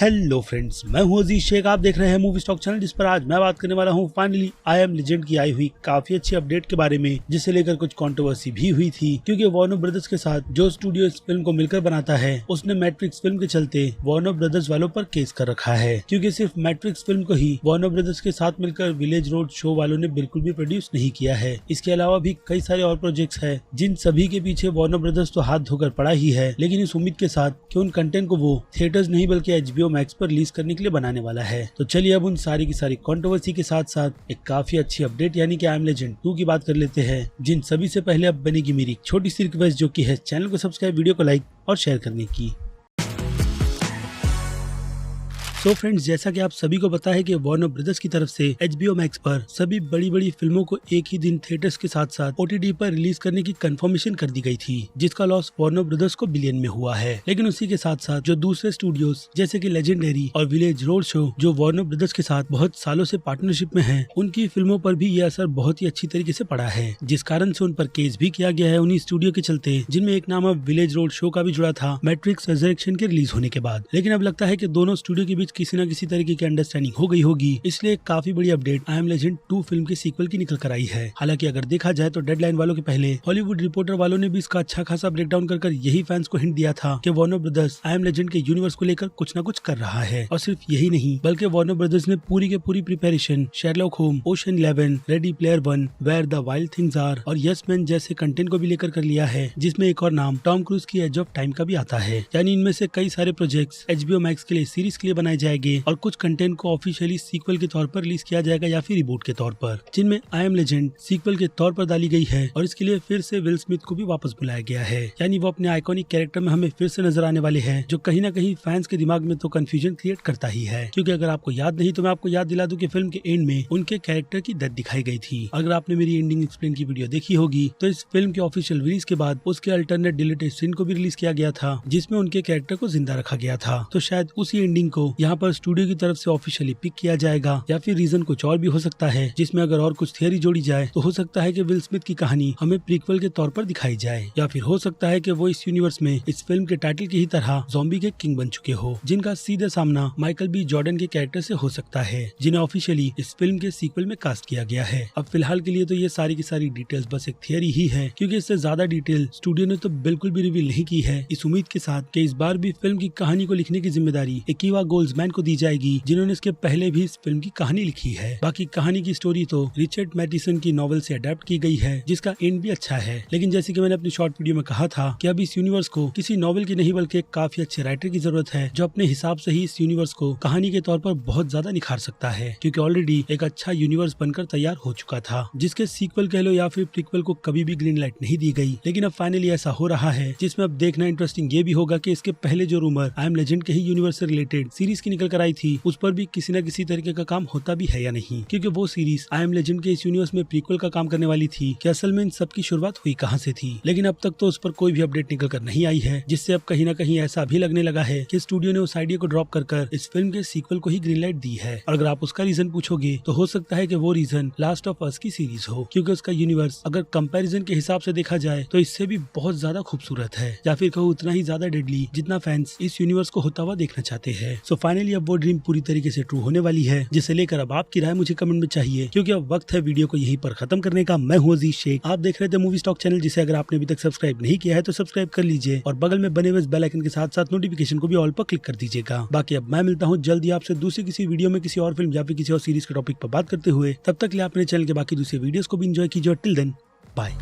Hello friends, मैं हूं अजीज शेख। आप देख रहे हैं मूवी स्टॉक चैनल, जिस पर आज मैं बात करने वाला हूं फाइनली आई एम लेजेंड की आई हुई काफी अच्छी अपडेट के बारे में, जिसे लेकर कुछ कंट्रोवर्सी भी हुई थी। क्योंकि वार्नर ब्रदर्स के साथ जो स्टूडियो इस फिल्म को मिलकर बनाता है, उसने मैट्रिक्स फिल्म के चलते वार्नर ब्रदर्स वालों पर केस कर रखा है। क्योंकि सिर्फ मैट्रिक्स फिल्म को ही वार्नर ब्रदर्स के साथ मिलकर विलेज रोड शो वालों ने बिल्कुल भी प्रोड्यूस नहीं किया है। इसके अलावा भी कई सारे और प्रोजेक्ट्स है, जिन सभी के पीछे वार्नर ब्रदर्स तो हाथ धोकर पड़ा ही है, लेकिन इस उम्मीद के साथ कि उन कंटेंट को वो थिएटर्स नहीं बल्कि HBO मैक्स पर रिलीज करने के लिए बनाने वाला है। तो चलिए अब उन सारी की सारी कंट्रोवर्सी के साथ साथ एक काफी अच्छी अपडेट यानी कि आई एम लेजेंड 2 की बात कर लेते हैं। जिन सभी से पहले अब बनेगी मेरी छोटी सी रिक्वेस्ट, जो कि है चैनल को सब्सक्राइब, वीडियो को लाइक और शेयर करने की। तो फ्रेंड्स, जैसा कि आप सभी को पता है कि वार्नर ब्रदर्स की तरफ से HBO मैक्स पर सभी बड़ी बड़ी फिल्मों को एक ही दिन थिएटर्स के साथ साथ OTT पर रिलीज करने की कंफर्मेशन कर दी गई थी, जिसका लॉस वार्नर ब्रदर्स को बिलियन में हुआ है। लेकिन उसी के साथ साथ जो दूसरे स्टूडियोज जैसे कि लेजेंडरी और विलेज रोड शो, जो वार्नर ब्रदर्स के साथ बहुत सालों से पार्टनरशिप में है, उनकी फिल्मों पर भी ये असर बहुत ही अच्छी तरीके से पड़ा है, जिस कारण से उन पर केस भी किया गया है उन्हीं स्टूडियो के चलते, जिनमें एक नाम अब विलेज रोड शो का भी जुड़ा था मैट्रिक्स रिजरेक्शन के रिलीज होने के बाद। लेकिन अब लगता है कि दोनों स्टूडियो के बीच किसी न किसी तरीके की अंडरस्टैंडिंग हो गई होगी, इसलिए काफी बड़ी update I am legend 2 film के सीक्वल की निकल कर आई है। हालांकि अगर देखा जाए तो डेडलाइन वालों के पहले हॉलीवुड रिपोर्टर वालों ने भी इसका अच्छा खासा ब्रेकडाउन कर यही फैंस को हिंट दिया था कि Warner brothers I am legend के यूनिवर्स को लेकर कुछ न कुछ कर रहा है। और सिर्फ यही नहीं, बल्कि वार्नर ब्रदर्स ने पूरी के पूरी प्रिपरेशन शेरलॉक होम, ocean 11, ready player 1, where the wild things are और यस मैन जैसे कंटेंट को भी लेकर कर लिया है, जिसमें एक और नाम टॉम क्रूज की एज ऑफ टाइम का भी आता है। यानी इनमें से कई सारे प्रोजेक्ट्स HBO मैक्स के लिए सीरीज के लिए बनाए जाएंगे और कुछ कंटेंट को ऑफिशियली सीक्वल के तौर पर रिलीज किया जाएगा या फिर रिबूट के तौर पर, जिनमें आई एम लेजेंड सीक्वल के तौर पर डाली गई है। और इसके लिए फिर से विल स्मिथ को भी वापस बुलाया गया है, यानी वो अपने आइकॉनिक कैरेक्टर में हमें फिर से नजर आने वाले हैं, जो कहीं ना कहीं फैंस के दिमाग में तो कंफ्यूजन क्रिएट करता ही है। क्योंकि अगर आपको याद नहीं तो मैं आपको याद दिला दूं कि फिल्म के एंड में उनके कैरेक्टर की डेथ दिखाई गई थी। अगर आपने मेरी एंडिंग एक्सप्लेन की वीडियो देखी होगी तो इस फिल्म के ऑफिशियल रिलीज के बाद उसके अल्टरनेट डिलीटेड सीन को भी रिलीज किया गया था, जिसमें उनके कैरेक्टर को जिंदा रखा गया था। तो शायद उसी एंडिंग को यहाँ पर स्टूडियो की तरफ से ऑफिशियली पिक किया जाएगा, या फिर रीजन कुछ और भी हो सकता है, जिसमें अगर और कुछ थियरी जोड़ी जाए तो हो सकता है कि विल स्मिथ की कहानी हमें प्रीक्वल के तौर पर दिखाई जाए, या फिर हो सकता है कि वो इस यूनिवर्स में इस फिल्म के टाइटल की ही तरह ज़ॉम्बी के किंग बन चुके हो, जिनका सीधा सामना माइकल बी जॉर्डन के कैरेक्टर से हो सकता है, जिन्हें ऑफिशियली इस फिल्म के सीक्वल में कास्ट किया गया है। अब फिलहाल के लिए तो ये सारी की सारी डिटेल्स बस एक थियरी ही है, क्योंकि इससे ज्यादा डिटेल स्टूडियो ने तो बिल्कुल भी रिवील नहीं की है, इस उम्मीद के साथ कि इस बार भी फिल्म की कहानी को लिखने की जिम्मेदारी एकिवा गोल्ड्समैन को दी जाएगी, जिन्होंने इसके पहले भी इस फिल्म की कहानी लिखी है। बाकी कहानी की स्टोरी तो रिचर्ड मैटिसन की नॉवेल से अडेप्ट की गई है, जिसका एंड भी अच्छा है। लेकिन जैसे कि मैंने अपनी शॉर्ट वीडियो में कहा था कि अब इस यूनिवर्स को किसी नॉवेल की नहीं बल्कि एक काफी अच्छे राइटर की जरूरत है, जो अपने हिसाब से ही इस यूनिवर्स को कहानी के तौर पर बहुत ज्यादा निखार सकता है, क्योंकि ऑलरेडी एक अच्छा यूनिवर्स बनकर तैयार हो चुका था, जिसके सीक्वल कह लो या फिर प्रीक्वल को कभी भी ग्रीन लाइट नहीं दी गई। लेकिन अब फाइनली ऐसा हो रहा है, जिसमें अब देखना इंटरेस्टिंग ये भी होगा कि इसके पहले जो रूमर आई एम लेजेंड के ही यूनिवर्स से रिलेटेड सीरीज की निकल कर आई थी, उस पर भी किसी न किसी तरीके का काम होता भी है या नहीं। क्योंकि वो सीरीज आई एम लेजेंड के इस यूनिवर्स में प्रीक्वल का काम करने वाली थी कि असल में इन सब की शुरुआत हुई कहां से थी। लेकिन अब तक तो उस पर कोई भी अपडेट निकल कर नहीं आई है, जिससे अब कहीं ना कहीं ऐसा भी लगने लगा है कि स्टूडियो ने उस आइडिया को ड्रॉप कर इस फिल्म के सीक्वल को ही ग्रीन लाइट दी है। और अगर आप उसका रीजन पूछोगे तो हो सकता है कि वो रीजन लास्ट ऑफ अस की सीरीज हो, क्योंकि उसका यूनिवर्स अगर कंपैरिजन के हिसाब से देखा जाए तो इससे भी बहुत ज्यादा खूबसूरत है, या फिर कहूँ उतना ही ज्यादा डेडली जितना फैंस इस यूनिवर्स को होता हुआ देखना चाहते हैं। सो फाइनली अब वो ड्रीम पूरी तरीके से ट्रू होने वाली है, जिसे लेकर अब आपकी राय मुझे कमेंट में चाहिए, क्योंकि अब वक्त है वीडियो को यहीं पर खत्म करने का। मैं हूं अजीज शेख, आप देख रहे थे मूवी स्टॉक चैनल, जिसे अगर आपने अभी तक सब्सक्राइब नहीं किया है तो सब्सक्राइब कर लीजिए और बगल में बने हुए बेल आइकन के साथ साथ नोटिफिकेशन को भी ऑल पर क्लिक कर दीजिएगा। बाकी अब मैं मिलता हूं जल्दी आपसे दूसरी किसी वीडियो में किसी और फिल्म या फिर किसी और सीरीज के टॉपिक पर बात करते हुए। तब तक के लिए अपने चैनल के बाकी दूसरे वीडियोस को भी एंजॉय कीजिए। Till then bye.